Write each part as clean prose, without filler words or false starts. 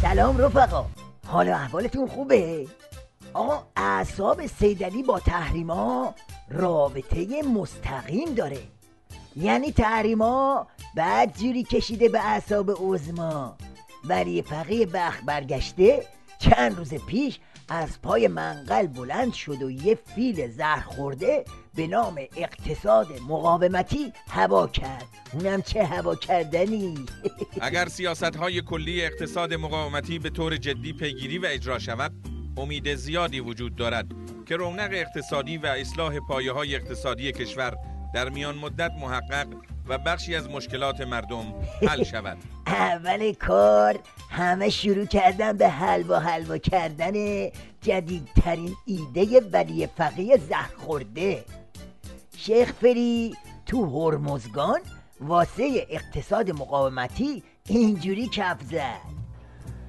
سلام رفقا، حال و احوالتون خوبه؟ آقا اعصاب سیدعلی با تحریما رابطه مستقیم داره. یعنی تحریما بعد جوری کشیده به اعصاب عظما. ولی فقیه بخت برگشته چند روز پیش از پای منقل بلند شد و یه فیل زهر خورده به نام اقتصاد مقاومتی هوا کرد. اونم چه هوا کردنی. اگر سیاست‌های کلی اقتصاد مقاومتی به طور جدی پیگیری و اجرا شود، امید زیادی وجود دارد که رونق اقتصادی و اصلاح پایه‌های اقتصادی کشور در میان مدت محقق و بخشی از مشکلات مردم حل شود. اول کار همه شروع کردن به حلوا کردن جدیدترین ایده ولی فقیه زهر خورده. شیخ فری تو هرمزگان واسه اقتصاد مقاومتی اینجوری کف زد: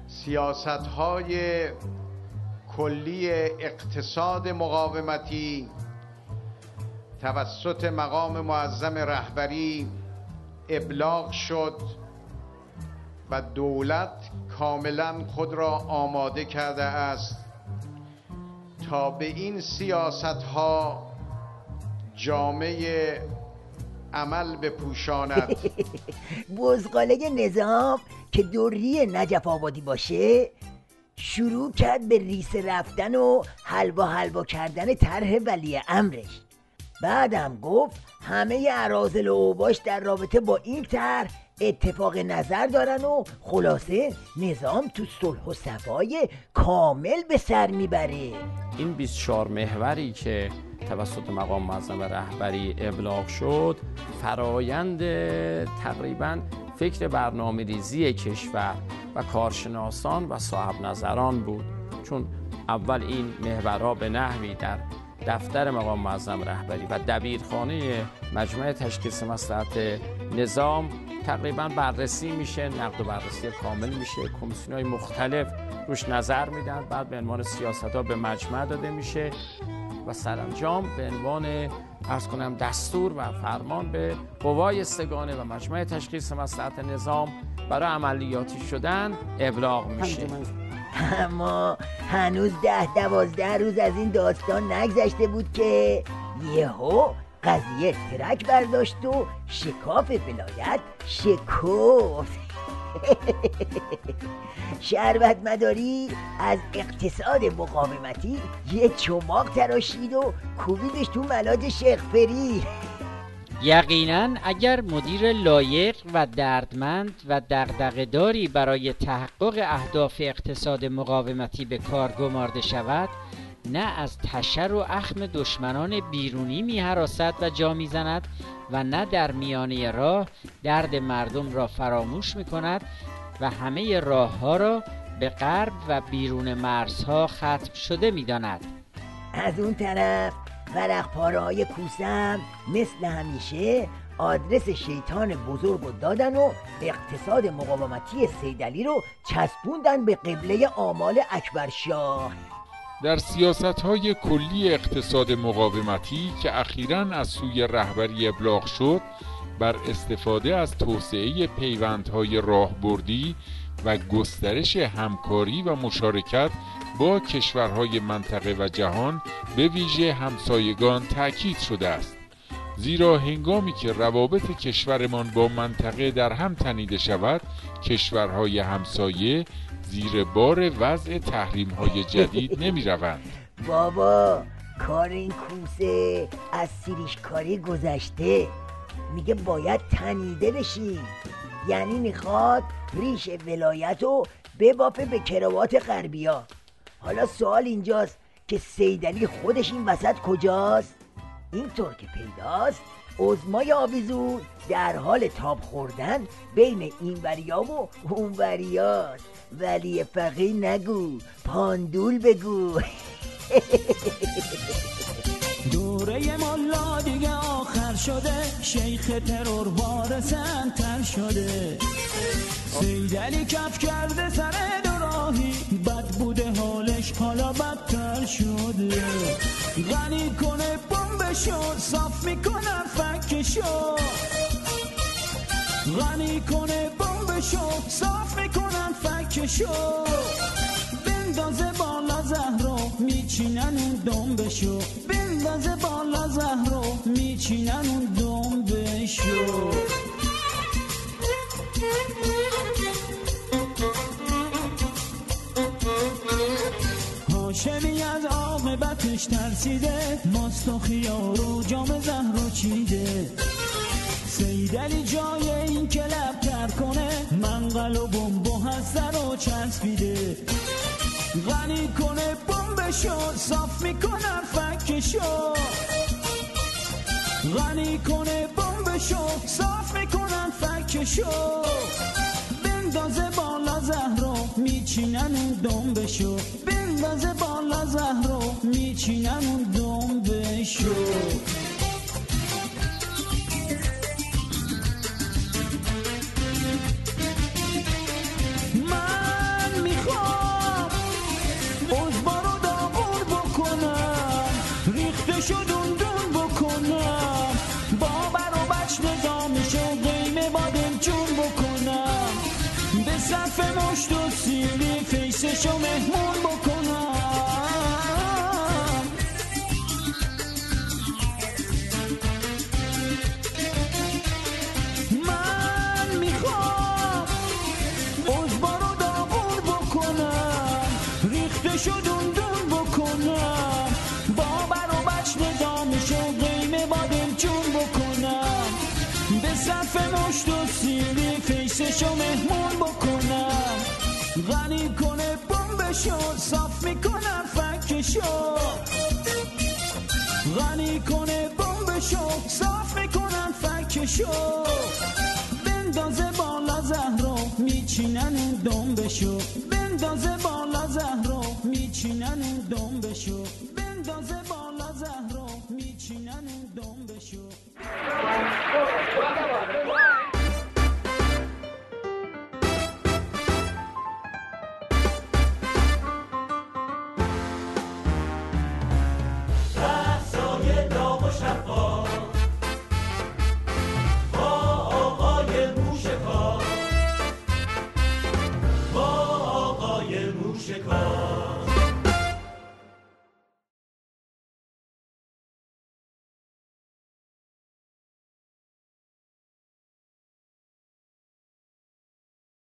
سیاست‌های کلی اقتصاد مقاومتی توسط مقام معظم رهبری ابلاغ شد و دولت کاملا خود را آماده کرده است تا به این سیاست‌ها جامعه عمل بپوشاند. بزغاله نظام که دوری نجف آبادی باشه شروع کرد به ریس رفتن و حلوا کردن طرح ولی امرش. بعدم گفت همه اراذل و اوباش در رابطه با این طرح اتفاق نظر دارن و خلاصه نظام تو صلح و صفای کامل به سر میبره. این 24 محوری که توسط مقام معظم رهبری ابلاغ شد فرایند تقریباً فکر برنامه ریزی کشور و کارشناسان و صاحب نظران بود، چون اول این محورها به نحوی در دفتر مقام معظم رهبری و دبیرخانه مجمع تشخیص مصلحت نظام تقریبا بررسی میشه، نقد و بررسی کامل میشه، کمیسیون‌های مختلف روش نظر میدن، بعد به عنوان سیاست‌ها به مجمع داده میشه و سرانجام به عنوان عرض کنم دستور و فرمان به قوای سگانه و مجمع تشخیص مصلحت نظام برای عملیاتی شدن ابلاغ میشه. اما هنوز 10-12 روز از این داستان نگذشته بود که یهو قضیه ترک برداشت و شکاف ولایت شکفت. شربت مداری از اقتصاد مقاومتی یه چماق تراشید و کوبیدش تو ملاج شیخ فری. یقینا اگر مدیر لایق و دردمند و دغدغه‌داری برای تحقق اهداف اقتصاد مقاومتی به کار گمارده شود، نه از تشر و اخم دشمنان بیرونی می‌هراسد و جا می‌زند و نه در میانه راه درد مردم را فراموش می‌کند و همه راه‌ها را به غرب و بیرون مرزها ختم شده می‌داند. از اون طرف ورق پاره‌های کوسم مثل همیشه آدرس شیطان بزرگ رو دادن و اقتصاد مقاومتی سیدعلی رو چسبوندن به قبله آمال اکبرشاه. در سیاست‌های کلی اقتصاد مقاومتی که اخیراً از سوی رهبری ابلاغ شد، بر استفاده از توسعه پیوندهای راهبردی و گسترش همکاری و مشارکت با کشورهای منطقه و جهان به ویژه همسایگان تأکید شده است. زیرا هنگامی که روابط کشورمان با منطقه در هم تنیده شود، کشورهای همسایه زیر بار وضع تحریم‌های جدید نمی‌روند. بابا کار این کوسه از سیریشکاری گذشته، میگه باید تنیده بشیم. یعنی میخواد ریش ولایت رو ببافه به کراوات غربیا. حالا سوال اینجاست که سیدعلی خودش این وسط کجاست؟ اینطور که پیداست عظمای آویزون در حال تاب خوردن بین این وریا و اون وریاست. ولی فقیه نگو، پاندول بگو. دوره ملا دیگه آخر شده، شیخ ترور وارث‌تر شده. سیدعلی کف کرده سر دوراهی، بد بوده حالش حالا بدتر شده. غنی کنه بمبشو، صاف میکنن فکشو. غنی کنه بمبشو، صاف میکنن فکشو. فکشو بندازه بالا زهرا میچینن اون دنبشو بندازه بالا زهرا میچینن اون دنبشو هاشمی از عاقبتش ترسیده ماست و خیار و جام زهرا چیده سیدلی جای این که لب تر کنه منقل و بمب و هسته رو چسبیده غنی کنه بمبشو صاف میکنن فکشو غنی کنه بمبشو صاف میکنن فکشو بندازه بالا زهرا میچینن اون دنبشو بندازه بالا زهرا میچینن اون دنبشو من میخوام عزبارو داغون بکنم ریخته شد اون دون بکنم باور و بچ نظامشو قیمه بادم چون بکنم به صف مشت و سیلی فیسشو مهمون بکنم من میخوام عزبارو داغون بکنم ریخته شد اون دون بکنم باور و بچ نظامشو قیمه بادم چون بکنم به صف مشت و سیلی فیسشو مهمون بکنم غنی کنه بمبشو صاف میکنن فکشو غنی کنه بمبشو صاف میکنن فکشو بندازه بالا زهرا میچینن اون دنبشو بندازه بالا زهرا میچینن اون دنبشو بندازه بالا زهرا میچینن اون دنبشو شکار